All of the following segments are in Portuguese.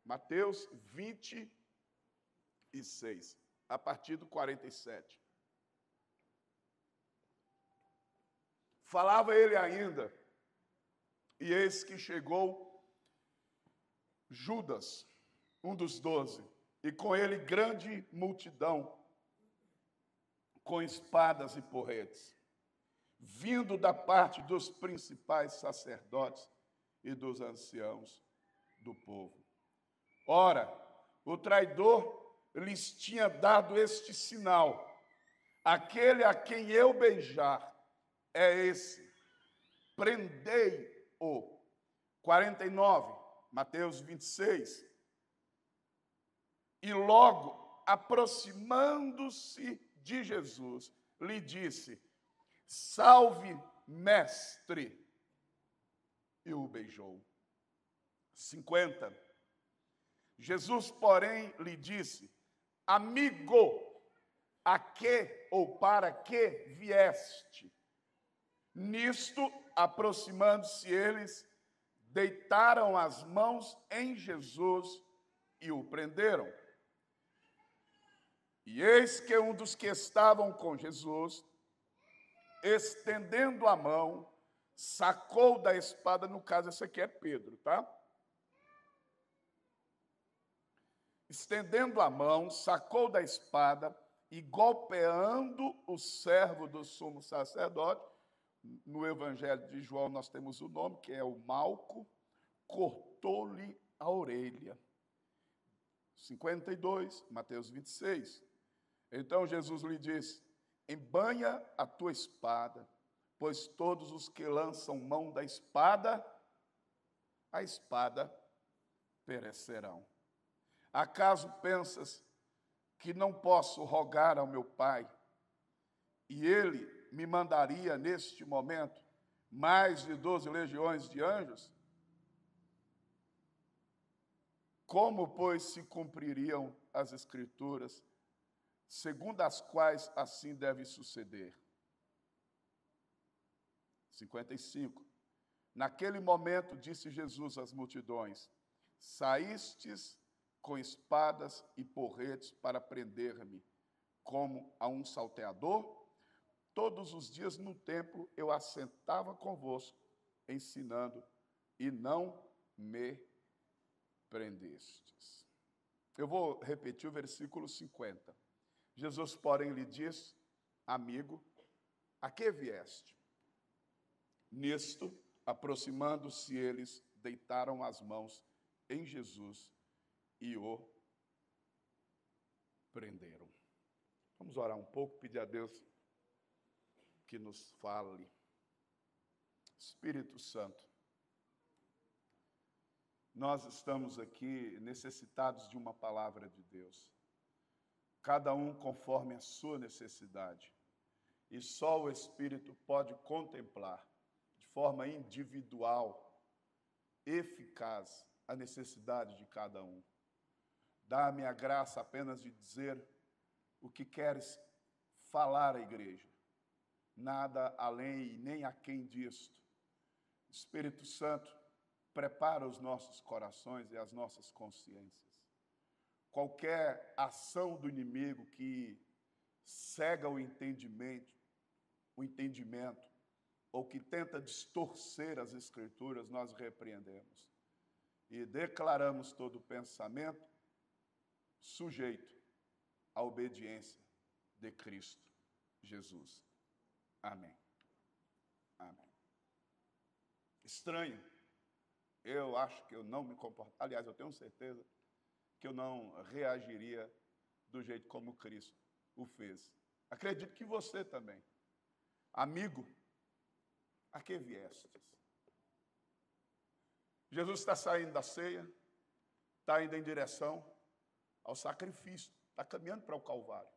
Mateus 26, a partir do 47. Falava ele ainda, e eis que chegou Judas, um dos 12, e com ele grande multidão, com espadas e porretes, vindo da parte dos principais sacerdotes e dos anciãos do povo. Ora, o traidor lhes tinha dado este sinal: aquele a quem eu beijar é esse, prendei-o. 49, Mateus 26. E logo, aproximando-se de Jesus, lhe disse: salve, mestre. E o beijou. 50. Jesus, porém, lhe disse: amigo, a que ou para que vieste? Nisto, aproximando-se eles, deitaram as mãos em Jesus e o prenderam. E eis que um dos que estavam com Jesus, estendendo a mão, sacou da espada, no caso esse aqui é Pedro, tá? Estendendo a mão, sacou da espada e golpeando o servo do sumo sacerdote, no Evangelho de João nós temos o nome, que é o Malco, cortou-lhe a orelha. 52, Mateus 26. Então Jesus lhe disse: embanha a tua espada, pois todos os que lançam mão da espada, a espada perecerão. Acaso pensas que não posso rogar ao meu Pai, e ele me mandaria neste momento mais de 12 legiões de anjos? Como, pois, se cumpririam as Escrituras, segundo as quais assim deve suceder? 55. Naquele momento disse Jesus às multidões: saístes com espadas e porretes para prender-me, como a um salteador? Todos os dias no templo eu assentava convosco, ensinando, e não me prendestes. Eu vou repetir o versículo 50. Jesus, porém, lhe disse: amigo, a que vieste? Nisto, aproximando-se eles, deitaram as mãos em Jesus e o prenderam. Vamos orar um pouco, pedir a Deus que nos fale. Espírito Santo, nós estamos aqui necessitados de uma palavra de Deus, cada um conforme a sua necessidade, e só o Espírito pode contemplar de forma individual, eficaz, a necessidade de cada um. Dá-me a graça apenas de dizer o que queres falar à igreja, nada além e nem aquém disto. Espírito Santo, prepara os nossos corações e as nossas consciências. Qualquer ação do inimigo que cega o entendimento, ou que tenta distorcer as Escrituras, nós repreendemos. E declaramos todo pensamento sujeito à obediência de Cristo Jesus. Amém. Amém. Estranho. Eu acho que eu não me comporto. Aliás, eu tenho certeza que eu não reagiria do jeito como Cristo o fez. Acredito que você também. Amigo, a que viestes? Jesus está saindo da ceia, está indo em direção ao sacrifício, está caminhando para o Calvário.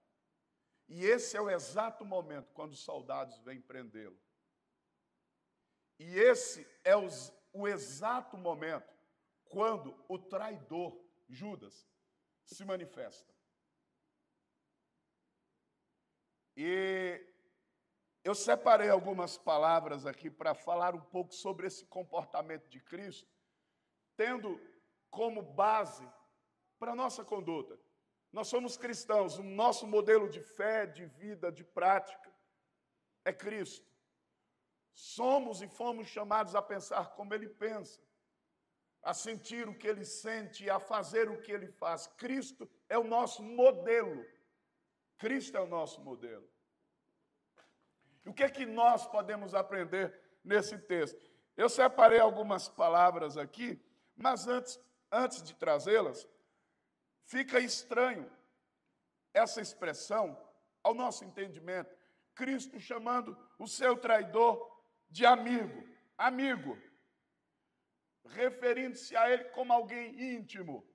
E esse é o exato momento quando os soldados vêm prendê-lo. E esse é o exato momento quando o traidor, Judas, se manifesta. E eu separei algumas palavras aqui para falar um pouco sobre esse comportamento de Cristo, tendo como base para a nossa conduta. Nós somos cristãos, o nosso modelo de fé, de vida, de prática é Cristo. Somos e fomos chamados a pensar como Ele pensa, a sentir o que Ele sente e a fazer o que Ele faz. Cristo é o nosso modelo. Cristo é o nosso modelo. E o que é que nós podemos aprender nesse texto? Eu separei algumas palavras aqui, mas antes de trazê-las, fica estranho essa expressão ao nosso entendimento. Cristo chamando o seu traidor de amigo. Amigo. Referindo-se a ele como alguém íntimo.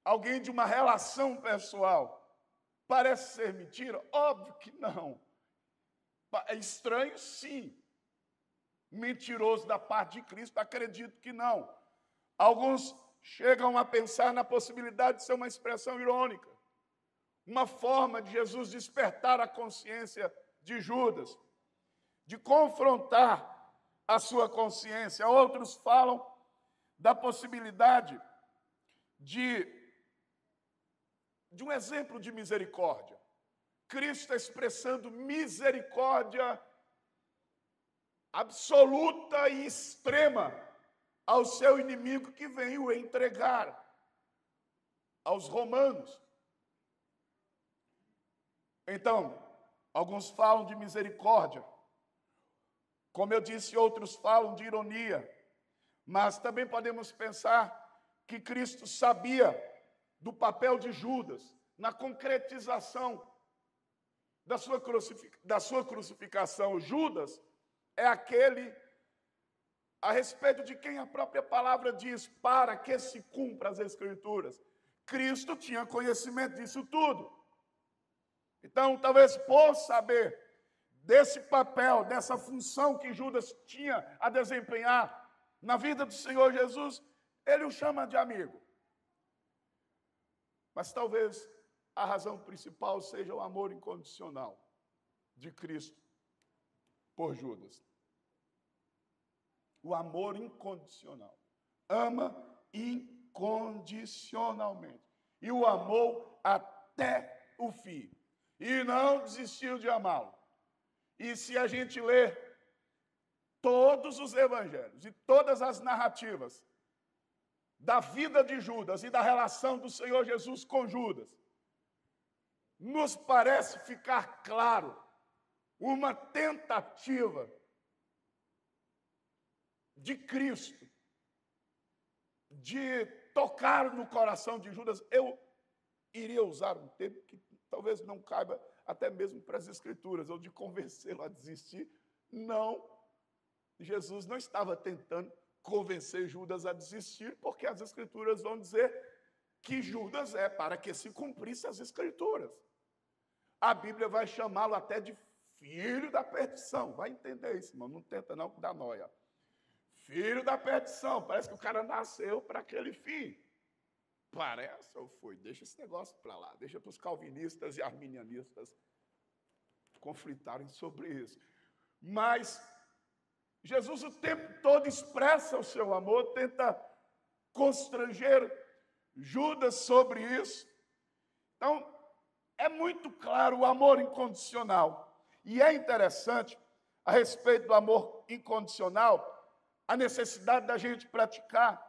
Alguém de uma relação pessoal. Parece ser mentira? Óbvio que não. É estranho, sim. Mentiroso da parte de Cristo? Acredito que não. Alguns chegam a pensar na possibilidade de ser uma expressão irônica. Uma forma de Jesus despertar a consciência de Judas, de confrontar a sua consciência. Outros falam da possibilidade de um exemplo de misericórdia. Cristo expressando misericórdia absoluta e extrema ao seu inimigo que veio entregar aos romanos. Então, alguns falam de misericórdia. Como eu disse, outros falam de ironia. Mas também podemos pensar que Cristo sabia do papel de Judas na concretização da sua crucificação. Judas é aquele a respeito de quem a própria palavra diz, para que se cumpra as Escrituras. Cristo tinha conhecimento disso tudo. Então, talvez por saber desse papel, dessa função que Judas tinha a desempenhar na vida do Senhor Jesus, ele o chama de amigo. Mas talvez a razão principal seja o amor incondicional de Cristo por Judas. O amor incondicional. Ama incondicionalmente. E o amou até o fim. E não desistiu de amá-lo. E se a gente ler todos os evangelhos e todas as narrativas da vida de Judas e da relação do Senhor Jesus com Judas, nos parece ficar claro uma tentativa de Cristo de tocar no coração de Judas. Eu iria usar um termo que talvez não caiba até mesmo para as Escrituras, ou de convencê-lo a desistir. Não, Jesus não estava tentando convencer Judas a desistir, porque as Escrituras vão dizer que Judas é para que se cumprisse as Escrituras. A Bíblia vai chamá-lo até de filho da perdição. Vai entender isso, irmão. Não tenta não, que dá nóia. Filho da perdição. Parece que o cara nasceu para aquele fim. Parece ou foi? Deixa esse negócio para lá. Deixa para os calvinistas e arminianistas conflitarem sobre isso. Mas Jesus o tempo todo expressa o seu amor, tenta constranger Judas sobre isso. Então, é muito claro o amor incondicional. E é interessante, a respeito do amor incondicional, a necessidade da gente praticar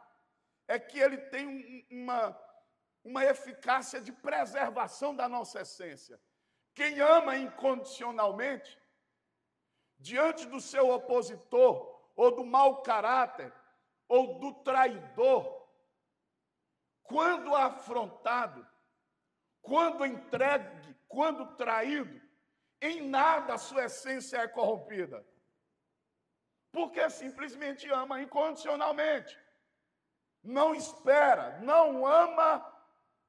é que ele tem uma eficácia de preservação da nossa essência. Quem ama incondicionalmente, diante do seu opositor, ou do mau caráter, ou do traidor, quando afrontado, quando entregue, quando traído, em nada a sua essência é corrompida. Porque simplesmente ama incondicionalmente. Não espera, não ama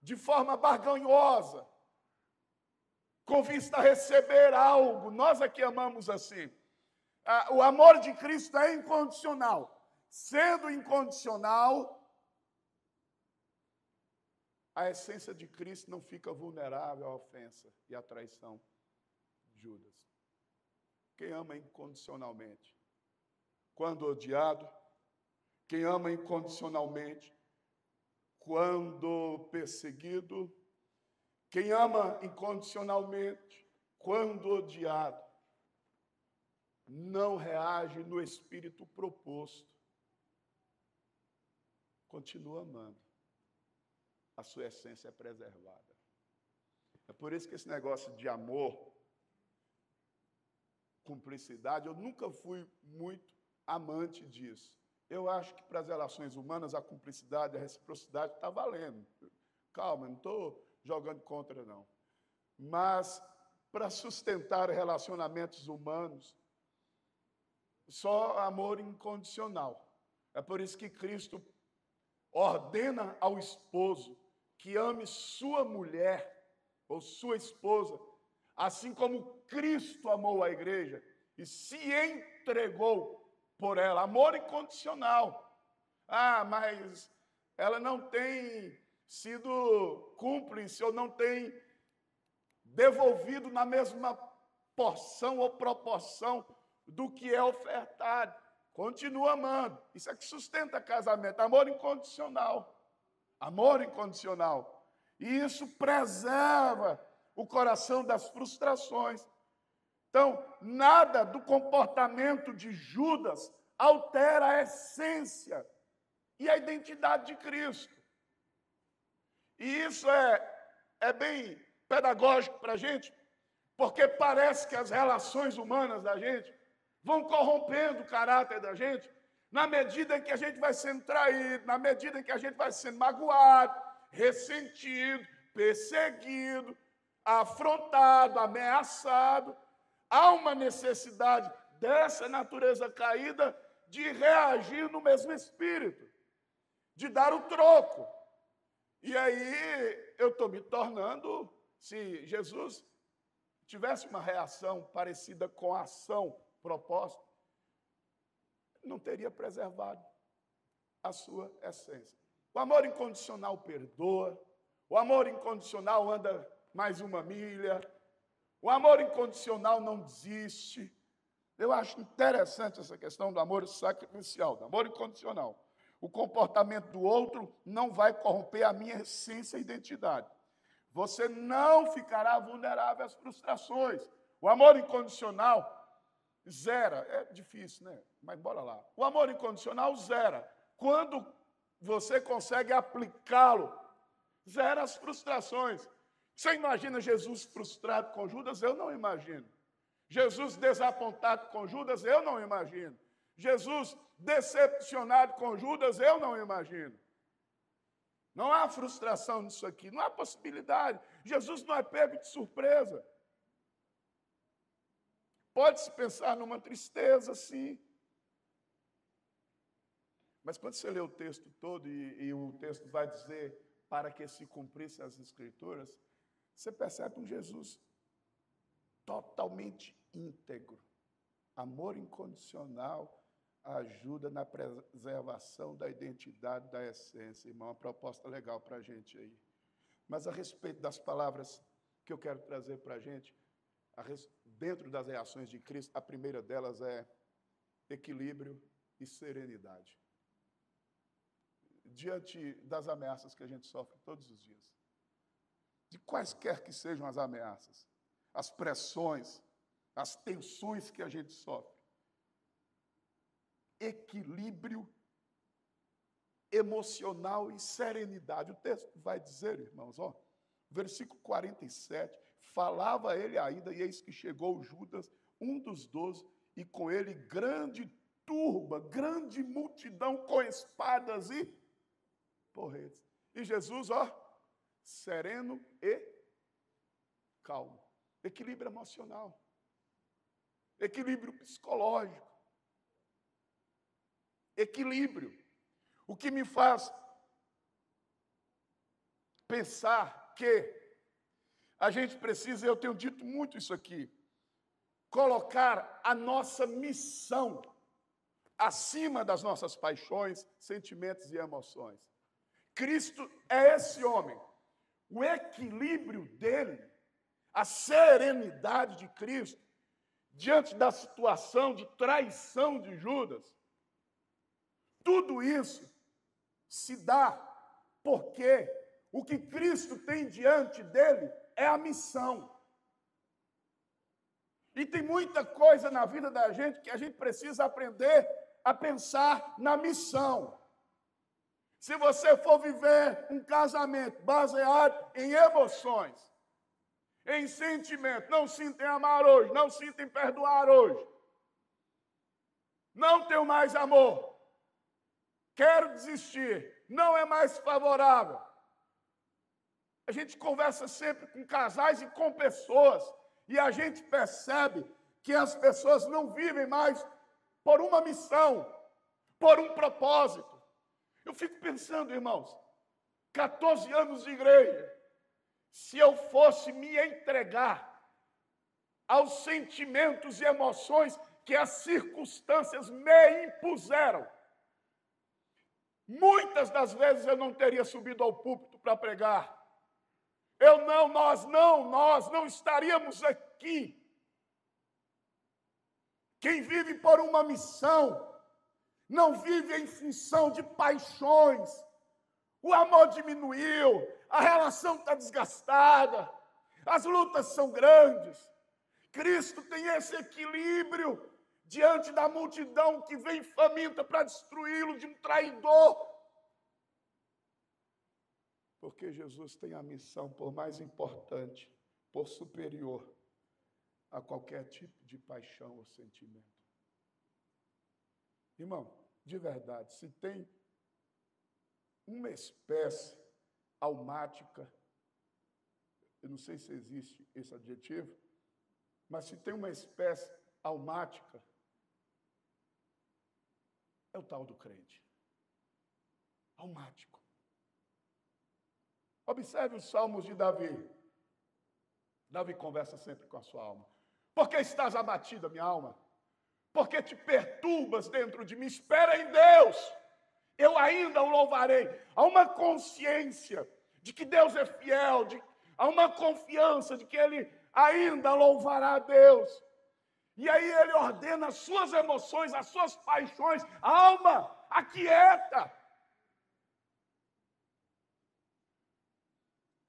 de forma barganhosa, com vista a receber algo. Nós aqui amamos assim. O amor de Cristo é incondicional. Sendo incondicional, a essência de Cristo não fica vulnerável à ofensa e à traição de Judas. Quem ama incondicionalmente, quando odiado, quem ama incondicionalmente, quando perseguido, quem ama incondicionalmente, quando odiado, não reage no espírito proposto. Continua amando. A sua essência é preservada. É por isso que esse negócio de amor, cumplicidade, eu nunca fui muito amante disso. Eu acho que para as relações humanas a cumplicidade, a reciprocidade está valendo. Calma, não estou jogando contra, não. Mas para sustentar relacionamentos humanos, só amor incondicional. É por isso que Cristo ordena ao esposo que ame sua mulher ou sua esposa, assim como Cristo amou a igreja e se entregou por ela. Amor incondicional. Ah, mas ela não tem sido cúmplice ou não tem devolvido na mesma porção ou proporção do que é ofertado. Continua amando. Isso é que sustenta casamento. Amor incondicional. Amor incondicional. E isso preserva o coração das frustrações. Então, nada do comportamento de Judas altera a essência e a identidade de Cristo. E isso é bem pedagógico para a gente, porque parece que as relações humanas da gente vão corrompendo o caráter da gente na medida em que a gente vai sendo traído, na medida em que a gente vai sendo magoado, ressentido, perseguido, afrontado, ameaçado. Há uma necessidade dessa natureza caída de reagir no mesmo espírito, de dar o troco. E aí eu estou me tornando, se Jesus tivesse uma reação parecida com a ação proposta, não teria preservado a sua essência. O amor incondicional perdoa, o amor incondicional anda mais uma milha, o amor incondicional não desiste. Eu acho interessante essa questão do amor sacrificial, do amor incondicional. O comportamento do outro não vai corromper a minha essência e identidade. Você não ficará vulnerável às frustrações. O amor incondicional zera. É difícil, né? Mas bora lá. O amor incondicional zera. Quando você consegue aplicá-lo, zera as frustrações. Você imagina Jesus frustrado com Judas? Eu não imagino. Jesus desapontado com Judas? Eu não imagino. Jesus decepcionado com Judas? Eu não imagino. Não há frustração nisso aqui, não há possibilidade. Jesus não é pego de surpresa. Pode-se pensar numa tristeza, sim. Mas quando você lê o texto todo e o texto vai dizer para que se cumprissem as Escrituras, você percebe um Jesus totalmente íntegro. Amor incondicional ajuda na preservação da identidade, da essência. Irmão, uma proposta legal para a gente aí. Mas a respeito das palavras que eu quero trazer para a gente, dentro das reações de Cristo, a primeira delas é equilíbrio e serenidade. Diante das ameaças que a gente sofre todos os dias, de quaisquer que sejam as ameaças, as pressões, as tensões que a gente sofre, equilíbrio emocional e serenidade. O texto vai dizer, irmãos, versículo 47, falava ele ainda, e eis que chegou Judas, um dos 12, e com ele grande turba, grande multidão com espadas e porretes. E Jesus, sereno e calmo. Equilíbrio emocional. Equilíbrio psicológico. Equilíbrio. O que me faz pensar que a gente precisa, eu tenho dito muito isso aqui, colocar a nossa missão acima das nossas paixões, sentimentos e emoções. Cristo é esse homem. O equilíbrio dele, a serenidade de Cristo, diante da situação de traição de Judas, tudo isso se dá Porque o que Cristo tem diante dele é a missão. E tem muita coisa na vida da gente que a gente precisa aprender a pensar na missão. Se você for viver um casamento baseado em emoções, em sentimento, não sinto em amar hoje, não sinto em perdoar hoje, não tenho mais amor, quero desistir, não é mais favorável. A gente conversa sempre com casais e com pessoas, e a gente percebe que as pessoas não vivem mais por uma missão, por um propósito. Eu fico pensando, irmãos, 14 anos de igreja, se eu fosse me entregar aos sentimentos e emoções que as circunstâncias me impuseram, muitas das vezes eu não teria subido ao púlpito para pregar. Nós não estaríamos aqui. Quem vive por uma missão, não vive em função de paixões. O amor diminuiu, a relação está desgastada, as lutas são grandes. Cristo tem esse equilíbrio diante da multidão que vem faminta para destruí-lo, de um traidor. Porque Jesus tem a missão por mais importante, por superior a qualquer tipo de paixão ou sentimento. Irmão, de verdade, se tem uma espécie almática, eu não sei se existe esse adjetivo, mas se tem uma espécie almática, é o tal do crente. Almático. Observe os salmos de Davi. Davi conversa sempre com a sua alma. Por que estás abatida, minha alma? Por que te perturbas dentro de mim? Espera em Deus. Eu ainda o louvarei. Há uma consciência de que Deus é fiel, há uma confiança de que ele ainda louvará a Deus. E aí ele ordena as suas emoções, as suas paixões. Alma, aquieta.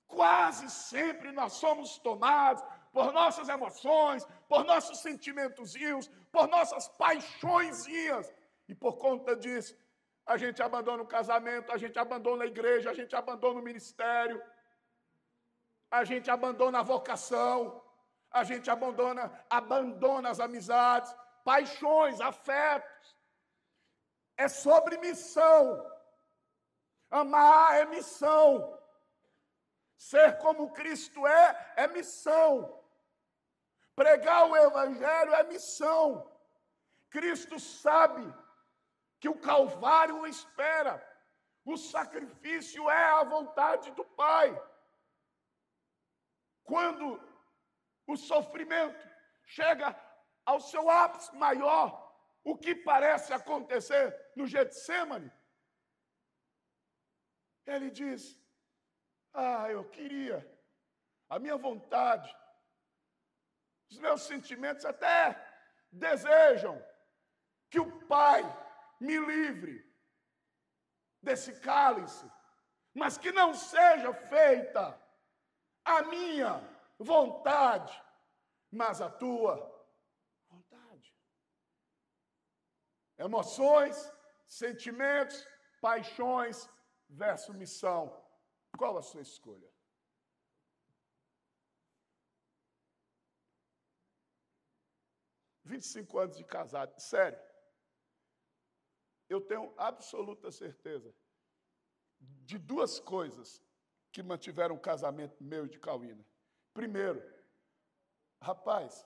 Quase sempre nós somos tomados por nossas emoções, por nossos sentimentozinhos, por nossas paixõezinhas. E por conta disso, a gente abandona o casamento, a gente abandona a igreja, a gente abandona o ministério, a gente abandona a vocação, a gente abandona as amizades, paixões, afetos. É sobre missão. Amar é missão. Ser como Cristo é missão. Pregar o evangelho é missão. Cristo sabe que o Calvário o espera. O sacrifício é a vontade do Pai. Quando o sofrimento chega ao seu ápice maior, o que parece acontecer no Getsêmani, ele diz: eu queria, a minha vontade, os meus sentimentos até desejam que o Pai me livre desse cálice, mas que não seja feita a minha vontade, mas a tua vontade. Emoções, sentimentos, paixões versus missão. Qual a sua escolha? Vinte e 25 anos de casado, sério. Eu tenho absoluta certeza de duas coisas que mantiveram o casamento meu e de Cauína. Primeiro, rapaz,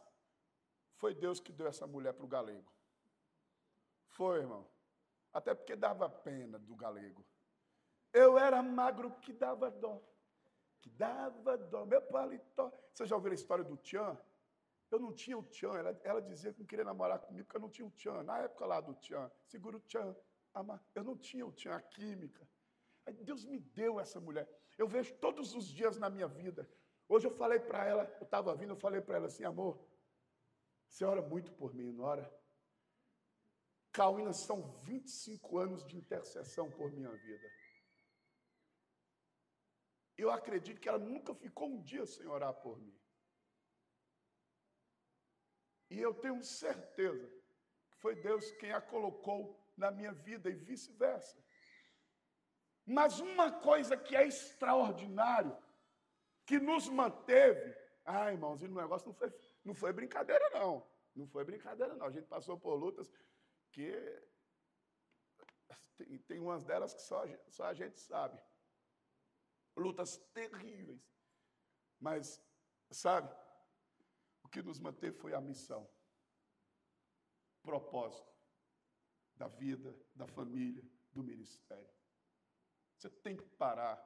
foi Deus que deu essa mulher para o galego. Foi, irmão. Até porque dava pena do galego. Eu era magro que dava dó. Que dava dó. Meu paletó. Você já ouviu a história do Tchan? Eu não tinha o Tchan. Ela dizia que não queria namorar comigo porque eu não tinha o Tchan. Na época lá do Tchan. Segura o Tchan. Eu não tinha o Tchan, a química. Aí Deus me deu essa mulher. Eu vejo todos os dias na minha vida. Hoje eu falei para ela, eu estava vindo, eu falei para ela assim: amor, você ora muito por mim, não ora? Cauína, são 25 anos de intercessão por minha vida. Eu acredito que ela nunca ficou um dia sem orar por mim. E eu tenho certeza que foi Deus quem a colocou na minha vida e vice-versa. Mas uma coisa que é extraordinário, que nos manteve... irmãos, o negócio não foi brincadeira, não. Não foi brincadeira, não. A gente passou por lutas que... Tem umas delas que só a gente sabe. Lutas terríveis. Mas, sabe, o que nos manteve foi a missão. Propósito da vida, da família, do ministério. Você tem que parar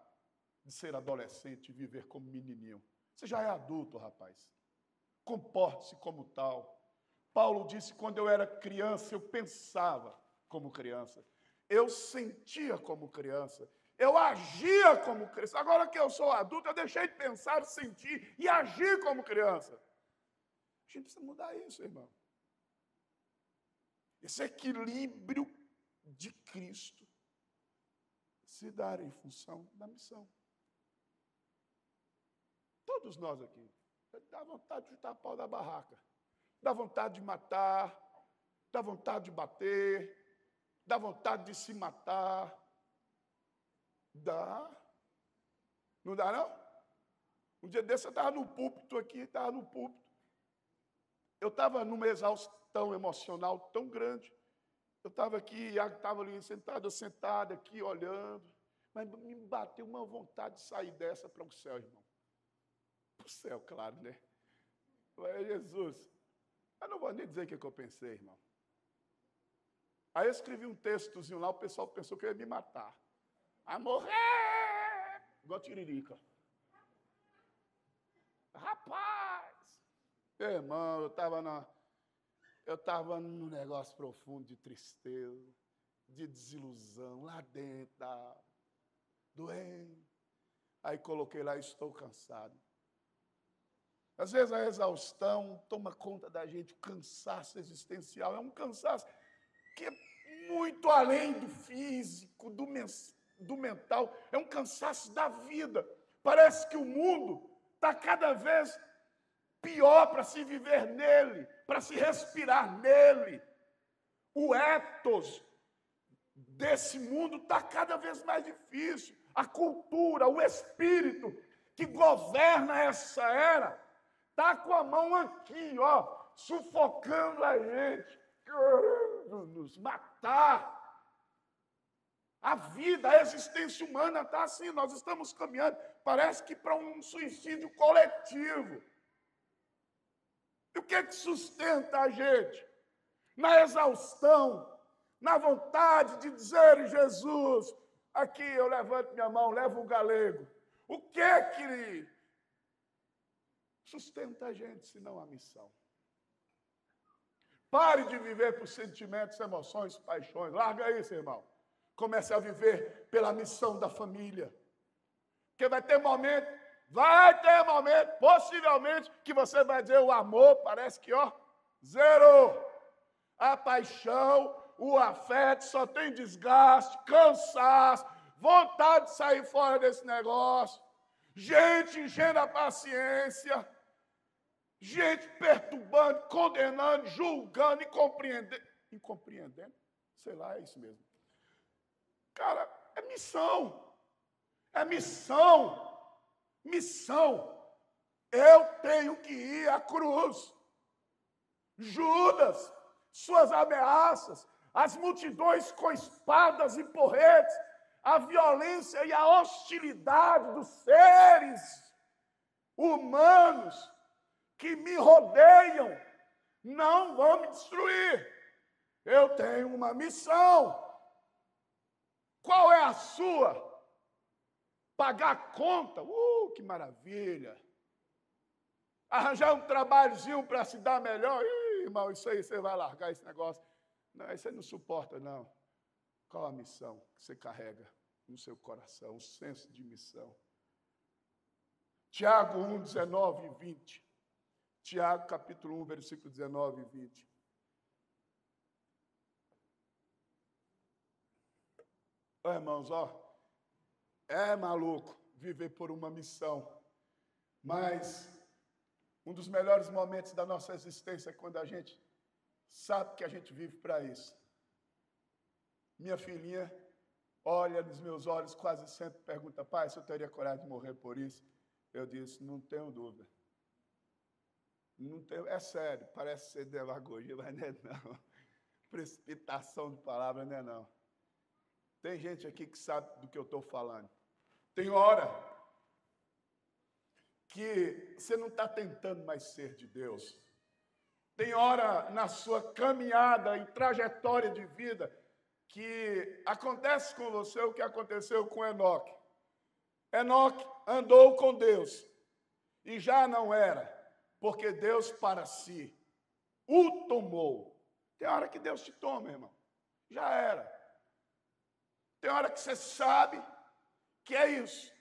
de ser adolescente e viver como menininho. Você já é adulto, rapaz. Comporte-se como tal. Paulo disse, quando eu era criança, eu pensava como criança. Eu sentia como criança. Eu agia como criança. Agora que eu sou adulto, eu deixei de pensar, sentir e agir como criança. A gente precisa mudar isso, irmão. Esse equilíbrio de Cristo se dar em função da missão. Todos nós aqui. Dá vontade de chutar pau da barraca. Dá vontade de matar. Dá vontade de bater. Dá vontade de se matar. Dá. Não dá, não? Um dia desse eu estava no púlpito aqui, Eu estava numa exaustão emocional tão grande. Eu estava aqui, Iago estava ali sentado, eu sentado aqui, olhando. Mas me bateu uma vontade de sair dessa para o céu, irmão. Para o céu, claro, né? Falei, Jesus, eu não vou nem dizer o que eu pensei, irmão. Aí eu escrevi um textozinho lá, o pessoal pensou que eu ia me matar. A morrer! Igual tiririca. Rapaz! Irmão, eu estava num negócio profundo de tristeza, de desilusão, lá dentro, doendo. Aí coloquei lá, estou cansado. Às vezes a exaustão toma conta da gente, o cansaço existencial. É um cansaço que é muito além do físico, do mental. É um cansaço da vida. Parece que o mundo está cada vez pior para se viver nele, para se respirar nele. O ethos desse mundo está cada vez mais difícil. A cultura, o espírito que governa essa era está com a mão aqui, sufocando a gente, querendo nos matar. A vida, a existência humana está assim, nós estamos caminhando, parece que para um suicídio coletivo. E o que é que sustenta a gente? Na exaustão, na vontade de dizer, Jesus, aqui eu levanto minha mão, levo o galego. O que é que sustenta a gente, senão a missão? Pare de viver por sentimentos, emoções, paixões. Larga isso, irmão. Comece a viver pela missão da família. Porque vai ter momento, possivelmente, que você vai dizer o amor, parece que, zero. A paixão, o afeto, só tem desgaste, cansaço, vontade de sair fora desse negócio. Gente enchendo a paciência. Gente perturbando, condenando, julgando, incompreendendo. Sei lá, é isso mesmo. Cara, é missão. É missão. Missão. Eu tenho que ir à cruz. Judas, suas ameaças, as multidões com espadas e porretes, a violência e a hostilidade dos seres humanos que me rodeiam não vão me destruir. Eu tenho uma missão. Qual é a sua? Pagar a conta? Que maravilha! Arranjar um trabalhozinho para se dar melhor? Irmão, isso aí você vai largar esse negócio. Não, isso aí não suporta, não. Qual a missão que você carrega no seu coração? O senso de missão. Tiago 1, 19 e 20. Tiago, capítulo 1, versículo 19 e 20. Irmãos, é maluco. viver por uma missão, mas um dos melhores momentos da nossa existência é quando a gente sabe que a gente vive para isso. Minha filhinha olha nos meus olhos, quase sempre pergunta: pai, se eu teria coragem de morrer por isso? Eu disse: não tenho dúvida. Não tenho, é sério, parece ser demagogia, mas não é não. Precipitação de palavra, não é não. Tem gente aqui que sabe do que eu estou falando. Tem hora que você não está tentando mais ser de Deus. Tem hora na sua caminhada e trajetória de vida que acontece com você o que aconteceu com Enoque. Enoque andou com Deus e já não era, porque Deus para si o tomou. Tem hora que Deus te toma, irmão. Já era. Tem hora que você sabe que é isso.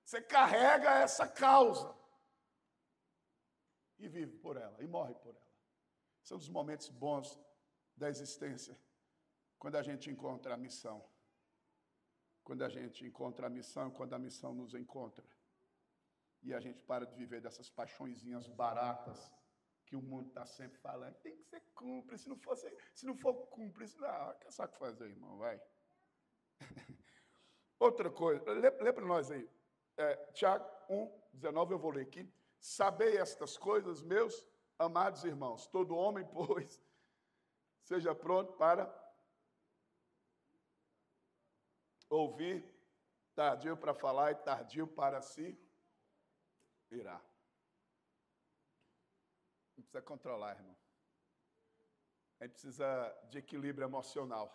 Você carrega essa causa e vive por ela, e morre por ela. São os momentos bons da existência, quando a gente encontra a missão. Quando a gente encontra a missão, quando a missão nos encontra. E a gente para de viver dessas paixõezinhas baratas que o mundo está sempre falando. Tem que ser cúmplice, se não for cúmplice, não, quer sabe o que fazer, irmão, vai. Outra coisa, lê para nós aí, Tiago 1:19, eu vou ler aqui. Sabei estas coisas, meus amados irmãos, todo homem, pois, seja pronto para ouvir, tardio para falar e tardio para se irar. Não precisa controlar, irmão. A gente precisa de equilíbrio emocional.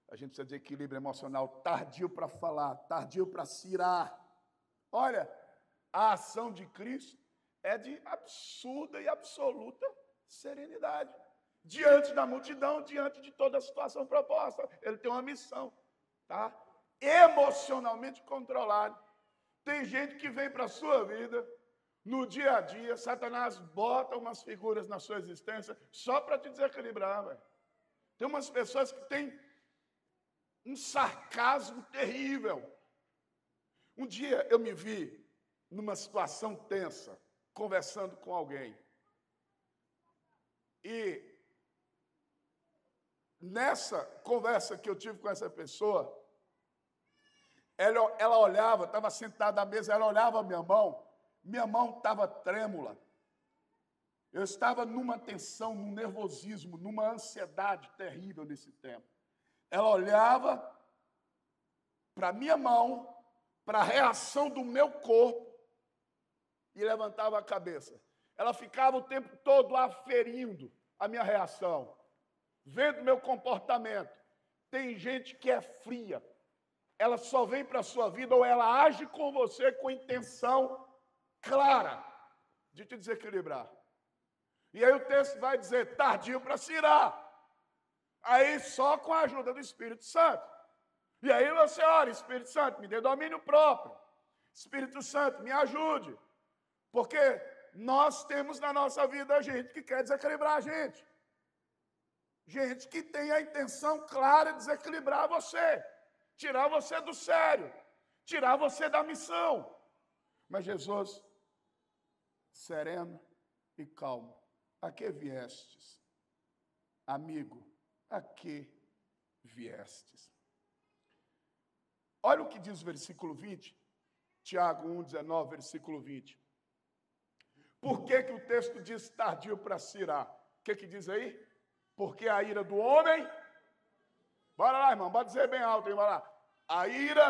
A gente precisa de equilíbrio emocional, tardio para falar, tardio para se irar. Olha, a ação de Cristo é de absurda e absoluta serenidade. Diante da multidão, diante de toda a situação proposta. Ele tem uma missão, tá? Emocionalmente controlado. Tem gente que vem para a sua vida, no dia a dia, Satanás bota umas figuras na sua existência só para te desequilibrar, velho. Tem umas pessoas que têm um sarcasmo terrível. Um dia eu me vi numa situação tensa, conversando com alguém. E nessa conversa que eu tive com essa pessoa, ela olhava, estava sentada à mesa, ela olhava a minha mão estava trêmula. Eu estava numa tensão, num nervosismo, numa ansiedade terrível nesse tempo. Ela olhava para a minha mão, para a reação do meu corpo e levantava a cabeça. Ela ficava o tempo todo aferindo a minha reação, vendo meu comportamento. Tem gente que é fria. Ela só vem para a sua vida ou ela age com você com intenção clara de te desequilibrar. E aí o texto vai dizer, tardio para se irar. Aí só com a ajuda do Espírito Santo. E aí você ora, Espírito Santo, me dê domínio próprio. Espírito Santo, me ajude. Porque nós temos na nossa vida gente que quer desequilibrar a gente. Gente que tem a intenção clara de desequilibrar você. Tirar você do sério. Tirar você da missão. Mas Jesus, sereno e calmo, a que viestes? Amigo, a que viestes? Olha o que diz o versículo 20, Tiago 1:19, versículo 20. Por que o texto diz tardio para se irar? O que diz aí? Porque a ira do homem... Bora lá, irmão, bora dizer bem alto, hein? Bora lá. A ira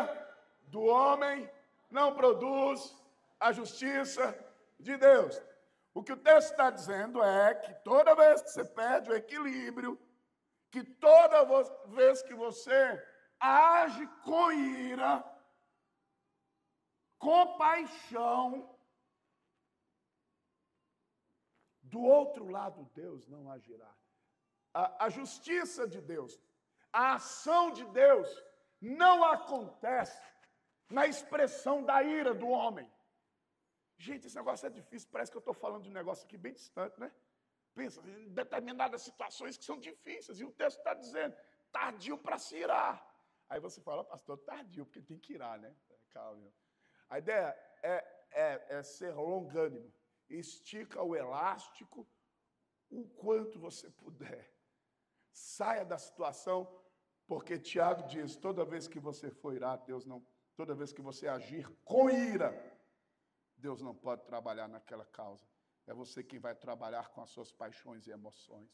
do homem não produz a justiça de Deus. O que o texto está dizendo é que toda vez que você perde o equilíbrio, que toda vez que você age com ira, com paixão, do outro lado Deus não agirá. A justiça de Deus, a ação de Deus não acontece na expressão da ira do homem. Gente, esse negócio é difícil, parece que eu estou falando de um negócio aqui bem distante, né? Pensa, em determinadas situações que são difíceis, e o texto está dizendo, tardio para se irar. Aí você fala, pastor, tardio, porque tem que irar, né? Calma. A ideia é ser longânimo. Estica o elástico o quanto você puder. Saia da situação, porque Tiago diz, toda vez que você for irado, toda vez que você agir com ira, Deus não pode trabalhar naquela causa. É você quem vai trabalhar com as suas paixões e emoções.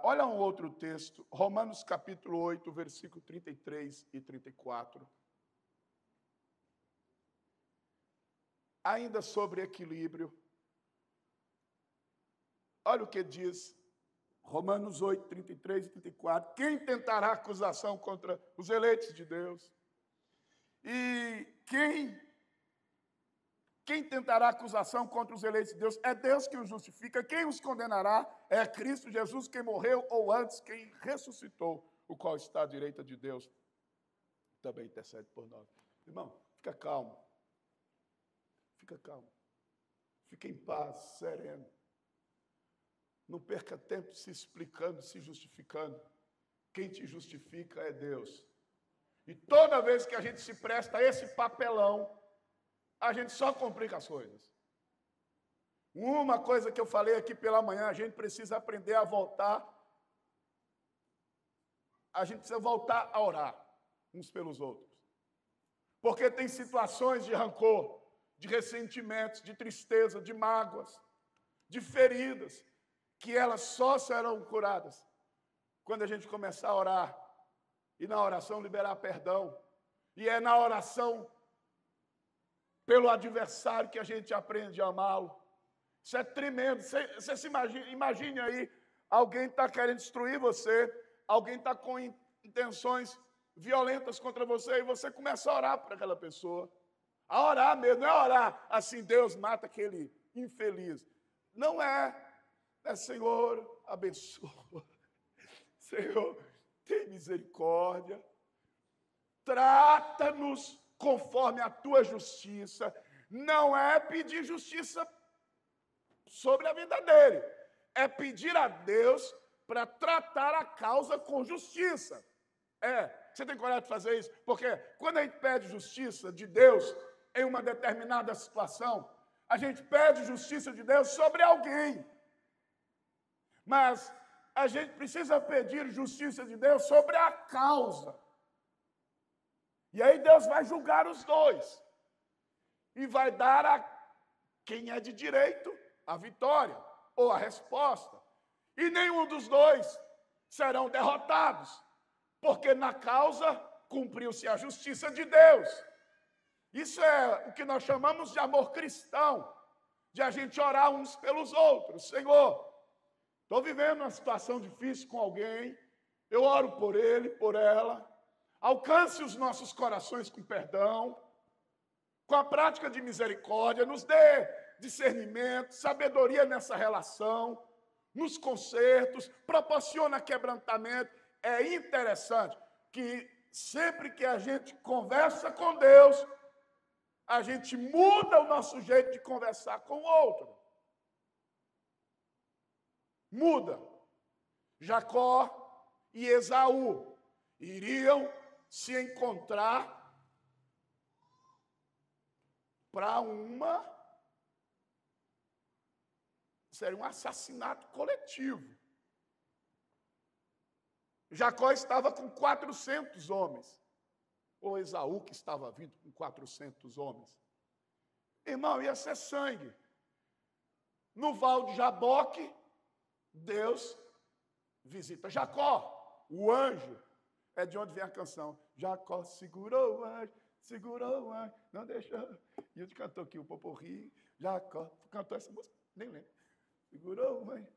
Olha um outro texto, Romanos capítulo 8, versículo 33 e 34. Ainda sobre equilíbrio. Olha o que diz Romanos 8, 33 e 34. Quem tentará acusação contra os eleitos de Deus? E quem tentará acusação contra os eleitos de Deus? É Deus que os justifica. Quem os condenará? É Cristo Jesus, quem morreu, ou antes, quem ressuscitou, o qual está à direita de Deus, também intercede por nós. Irmão, fica calmo. Fica calmo. Fica em paz, sereno. Não perca tempo se explicando, se justificando. Quem te justifica é Deus. E toda vez que a gente se presta a esse papelão, a gente só complica as coisas. Uma coisa que eu falei aqui pela manhã, a gente precisa aprender a voltar. A gente precisa voltar a orar uns pelos outros. Porque tem situações de rancor, de ressentimentos, de tristeza, de mágoas, de feridas, que elas só serão curadas quando a gente começar a orar e na oração liberar perdão. E é na oração pelo adversário que a gente aprende a amá-lo. Isso é tremendo. Você se imagine aí, alguém está querendo destruir você, alguém está com intenções violentas contra você, e você começa a orar por aquela pessoa. A orar mesmo, não é orar assim, Deus mata aquele infeliz. Não é. É, Senhor, abençoa. Senhor, tem misericórdia. Trata-nos conforme a tua justiça. Não é pedir justiça sobre a vida dele. É pedir a Deus para tratar a causa com justiça. Você tem coragem de fazer isso? Porque quando a gente pede justiça de Deus em uma determinada situação, a gente pede justiça de Deus sobre alguém. Mas a gente precisa pedir justiça de Deus sobre a causa. E aí Deus vai julgar os dois. E vai dar a quem é de direito a vitória ou a resposta. E nenhum dos dois serão derrotados. Porque na causa cumpriu-se a justiça de Deus. Isso é o que nós chamamos de amor cristão. De a gente orar uns pelos outros. Senhor, estou vivendo uma situação difícil com alguém, eu oro por ele, por ela, alcance os nossos corações com perdão, com a prática de misericórdia, nos dê discernimento, sabedoria nessa relação, nos consertos, proporciona quebrantamento. É interessante que sempre que a gente conversa com Deus, a gente muda o nosso jeito de conversar com o outro. Muda. Jacó e Esaú iriam se encontrar para seria um assassinato coletivo. Jacó estava com 400 homens. Ou Esaú que estava vindo com 400 homens. Irmão, ia ser sangue. No val de Jaboque, Deus visita Jacó, o anjo. É de onde vem a canção. Jacó segurou o anjo, não deixou. E ele cantou aqui o Poporri. Jacó cantou essa música, nem lembro. Segurou o anjo,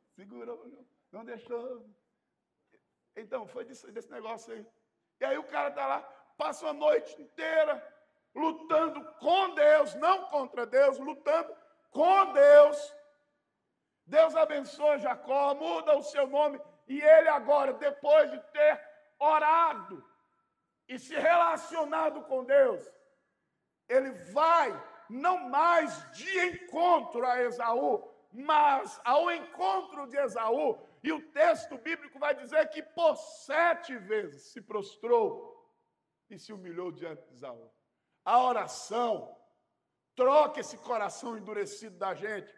não deixou. Então, foi desse negócio aí. E aí o cara está lá, passa a noite inteira lutando com Deus, não contra Deus, lutando com Deus. Deus abençoa Jacó, muda o seu nome, e ele agora, depois de ter orado e se relacionado com Deus, ele vai não mais de encontro a Esaú, mas ao encontro de Esaú, e o texto bíblico vai dizer que por 7 vezes se prostrou e se humilhou diante de Esaú. A oração troca esse coração endurecido da gente.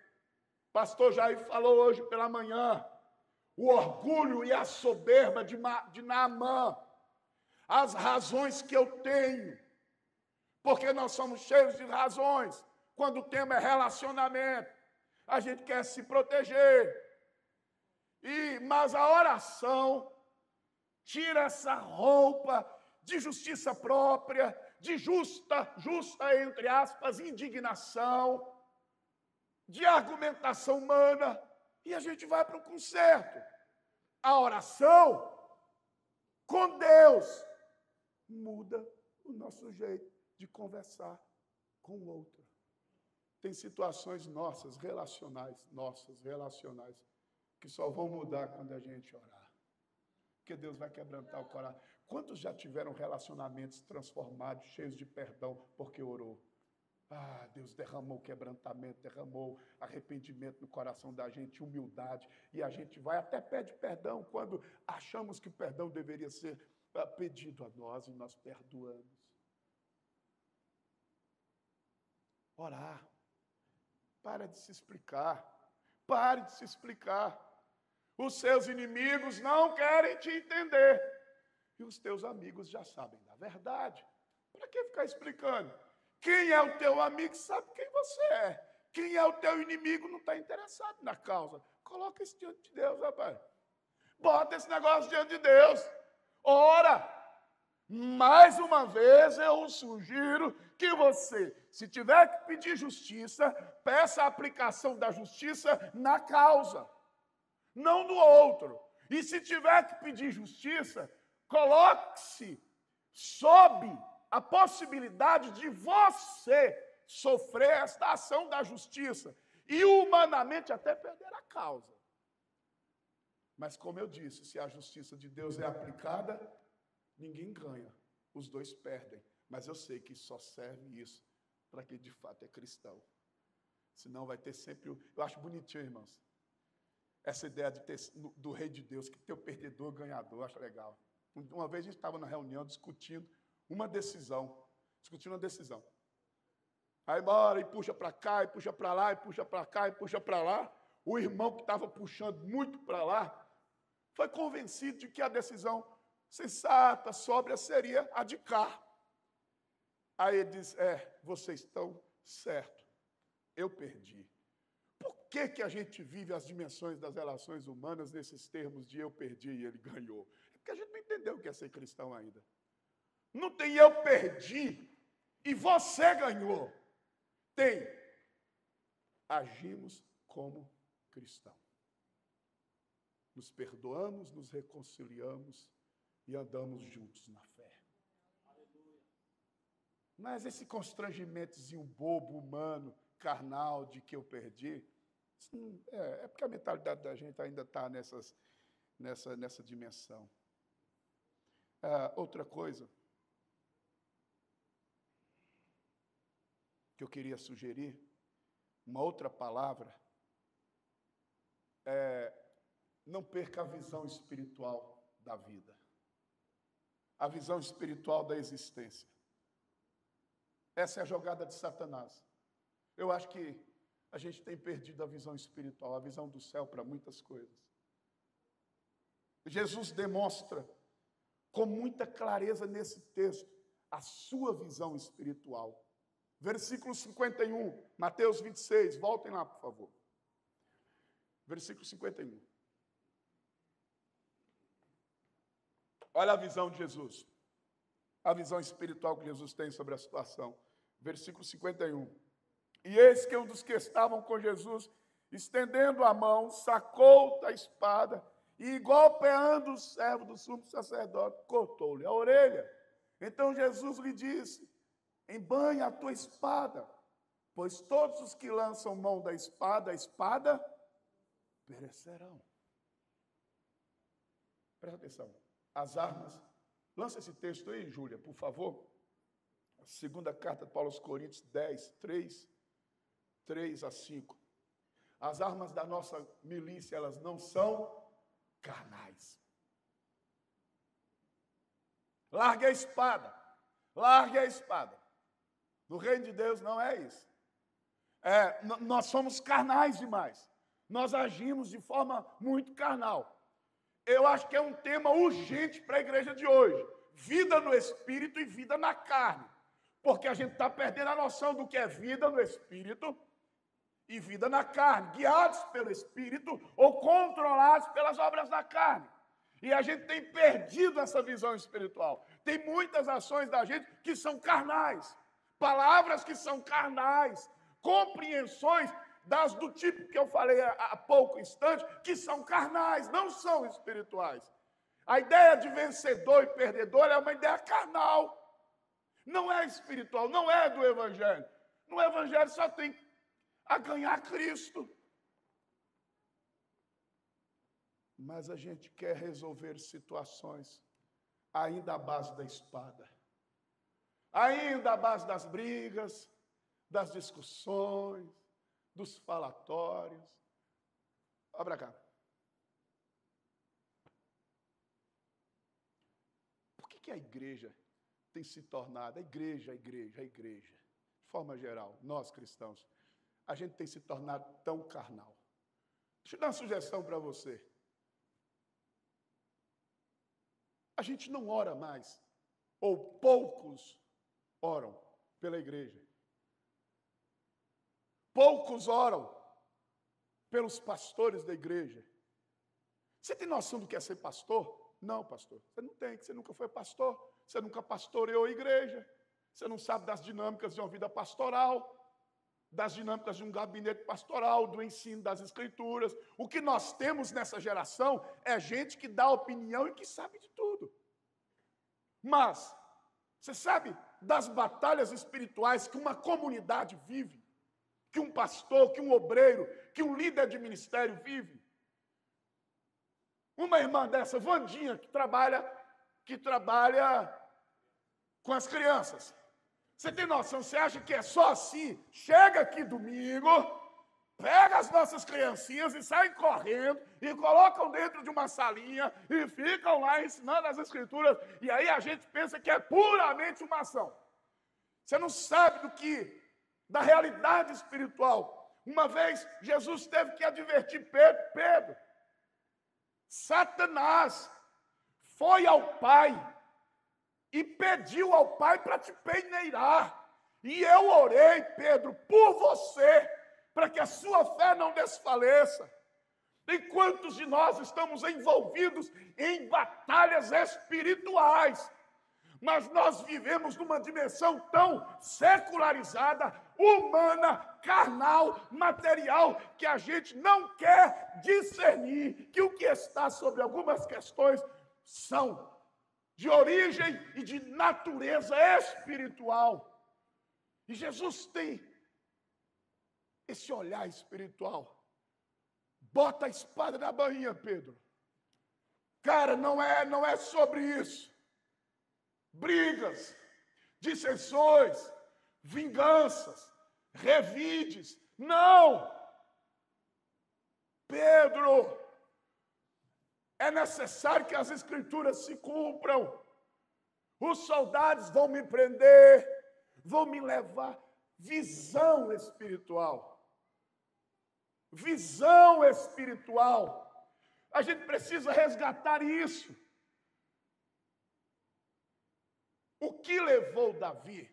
Pastor Jair falou hoje pela manhã, o orgulho e a soberba de Naamã, as razões que eu tenho, porque nós somos cheios de razões. Quando o tema é relacionamento, a gente quer se proteger. Mas a oração tira essa roupa de justiça própria, de justa entre aspas, indignação, de argumentação humana, e a gente vai para o conserto. A oração com Deus muda o nosso jeito de conversar com o outro. Tem situações relacionais, que só vão mudar quando a gente orar. Porque Deus vai quebrantar o coração. Quantos já tiveram relacionamentos transformados, cheios de perdão, porque orou? Deus derramou quebrantamento, derramou arrependimento no coração da gente, humildade, e a gente vai até pede perdão quando achamos que o perdão deveria ser pedido a nós e nós perdoamos. Orar. Pare de se explicar. Os seus inimigos não querem te entender. E os teus amigos já sabem da verdade. Para que ficar explicando? Quem é o teu amigo sabe quem você é. Quem é o teu inimigo não está interessado na causa. Coloca isso diante de Deus, rapaz. Bota esse negócio diante de Deus. Ora. Mais uma vez eu sugiro que você, se tiver que pedir justiça, peça a aplicação da justiça na causa, não no outro. E se tiver que pedir justiça, coloque-se sob a possibilidade de você sofrer esta ação da justiça e humanamente até perder a causa. Mas como eu disse, se a justiça de Deus é aplicada, ninguém ganha, os dois perdem. Mas eu sei que só serve isso para quem de fato é cristão. Senão vai ter sempre... Eu acho bonitinho, irmãos, essa ideia de ter, do rei de Deus, que tem o perdedor ganhador, eu acho legal. Uma vez a gente estava na reunião discutindo uma decisão. Aí bora e puxa para cá, e puxa para lá, e puxa para cá, e puxa para lá. O irmão que estava puxando muito para lá foi convencido de que a decisão sensata, sóbria, seria a de cá. Aí ele diz, vocês estão certos, eu perdi. Por que a gente vive as dimensões das relações humanas nesses termos de eu perdi e ele ganhou? É porque a gente não entendeu o que é ser cristão ainda. Não tem eu perdi e você ganhou. Tem, agimos como cristão. Nos perdoamos, nos reconciliamos e andamos juntos na fé. Mas esse constrangimentozinho bobo, humano, carnal, de que eu perdi, é porque a mentalidade da gente ainda está nessa dimensão. Outra coisa que eu queria sugerir, uma outra palavra, não perca a visão espiritual da vida. A visão espiritual da existência. Essa é a jogada de Satanás. Eu acho que a gente tem perdido a visão espiritual, a visão do céu para muitas coisas. Jesus demonstra com muita clareza nesse texto a sua visão espiritual. Versículo 51, Mateus 26, voltem lá, por favor. Versículo 51. Olha a visão de Jesus. A visão espiritual que Jesus tem sobre a situação. Versículo 51. E eis que um dos que estavam com Jesus, estendendo a mão, sacou da espada e, golpeando o servo do sumo sacerdote, cortou-lhe a orelha. Então Jesus lhe disse, embanha a tua espada, pois todos os que lançam mão da espada, a espada perecerão. Presta atenção. As armas... Lança esse texto aí, Júlia, por favor. A segunda carta de Paulo aos Coríntios 10, 3 a 5. As armas da nossa milícia, elas não são carnais. Largue a espada. Largue a espada. No reino de Deus não é isso. Nós somos carnais demais. Nós agimos de forma muito carnal. Eu acho que é um tema urgente para a igreja de hoje. Vida no espírito e vida na carne. Porque a gente está perdendo a noção do que é vida no espírito e vida na carne. Guiados pelo espírito ou controlados pelas obras da carne. E a gente tem perdido essa visão espiritual. Tem muitas ações da gente que são carnais. Palavras que são carnais. Compreensões do tipo que eu falei há pouco instante, que são carnais, não são espirituais. A ideia de vencedor e perdedor é uma ideia carnal. Não é espiritual, não é do Evangelho. No Evangelho só tem a ganhar Cristo. Mas a gente quer resolver situações ainda à base da espada. Ainda à base das brigas, das discussões, dos falatórios. Olha para cá. Por que a igreja tem se tornado, a igreja, de forma geral, nós cristãos, a gente tem se tornado tão carnal? Deixa eu dar uma sugestão para você. A gente não ora mais, ou poucos oram pela igreja. Poucos oram pelos pastores da igreja. Você tem noção do que é ser pastor? Não, pastor. Você não tem, que você nunca foi pastor. Você nunca pastoreou a igreja. Você não sabe das dinâmicas de uma vida pastoral, das dinâmicas de um gabinete pastoral, do ensino das escrituras. O que nós temos nessa geração é gente que dá opinião e que sabe de tudo. Mas, você sabe das batalhas espirituais que uma comunidade vive? Que um pastor, que um obreiro, que um líder de ministério vive? Uma irmã dessa, Vandinha, que trabalha com as crianças. Você tem noção? Você acha que é só assim? Chega aqui domingo, pega as nossas criancinhas e saem correndo e colocam dentro de uma salinha e ficam lá ensinando as escrituras. E aí a gente pensa que é puramente uma ação. Você não sabe da realidade espiritual. Uma vez Jesus teve que advertir Pedro. Satanás foi ao Pai e pediu ao Pai para te peneirar. E eu orei, Pedro, por você, para que a sua fé não desfaleça. E quantos de nós estamos envolvidos em batalhas espirituais? Mas nós vivemos numa dimensão tão secularizada, humana, carnal, material, que a gente não quer discernir que o que está sobre algumas questões são de origem e de natureza espiritual. E Jesus tem esse olhar espiritual. Bota a espada na bainha, Pedro. Cara, não é sobre isso. Brigas, dissensões, vinganças, revides. Não! Pedro, é necessário que as escrituras se cumpram. Os soldados vão me prender, vão me levar. Visão espiritual. Visão espiritual. A gente precisa resgatar isso. O que levou Davi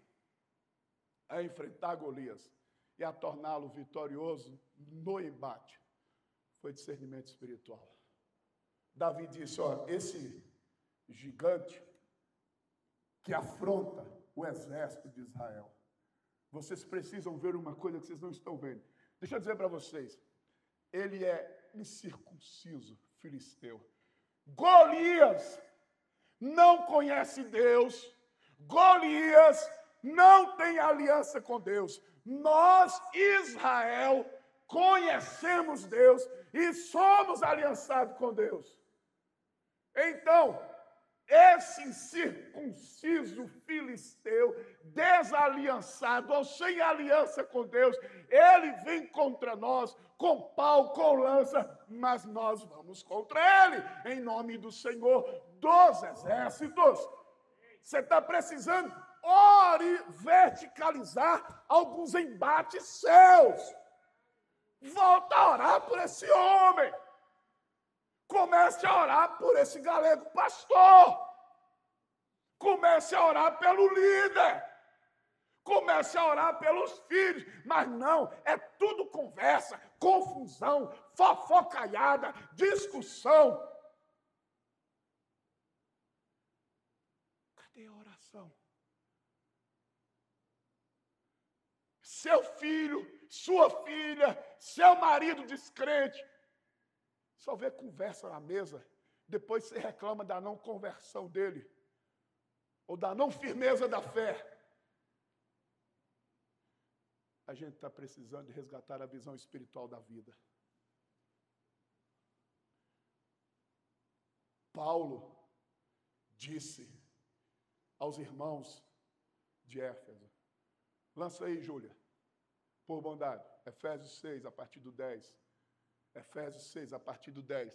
a enfrentar Golias e a torná-lo vitorioso no embate foi discernimento espiritual. Davi disse, esse gigante que afronta o exército de Israel, vocês precisam ver uma coisa que vocês não estão vendo. Deixa eu dizer para vocês, ele é incircunciso, filisteu. Golias não conhece Deus. Golias não tem aliança com Deus. Nós, Israel, conhecemos Deus e somos aliançados com Deus. Então, esse incircunciso filisteu, desaliançado ou sem aliança com Deus, ele vem contra nós com pau, com lança, mas nós vamos contra ele, em nome do Senhor dos Exércitos. Você está precisando ore verticalizar alguns embates seus. Volta a orar por esse homem. Comece a orar por esse galego pastor. Comece a orar pelo líder. Comece a orar pelos filhos. Mas não, é tudo conversa, confusão, fofocaiada, discussão. Cadê a oração? Seu filho, sua filha, seu marido descrente, só vê conversa na mesa, depois você reclama da não conversão dele, ou da não firmeza da fé. A gente está precisando de resgatar a visão espiritual da vida. Paulo disse aos irmãos de Éfeso, lança aí, Júlia, por bondade, Efésios 6, a partir do 10. Efésios 6, a partir do 10.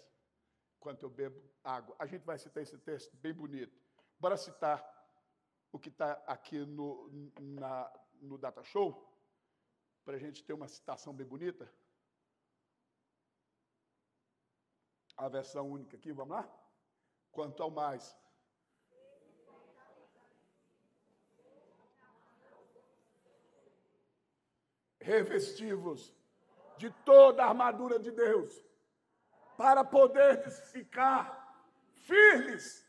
Enquanto eu bebo água. A gente vai citar esse texto bem bonito. Bora citar o que está aqui no Data Show, para a gente ter uma citação bem bonita. A versão única aqui, vamos lá? Quanto ao mais. Revestivos de toda a armadura de Deus, para poderes ficar firmes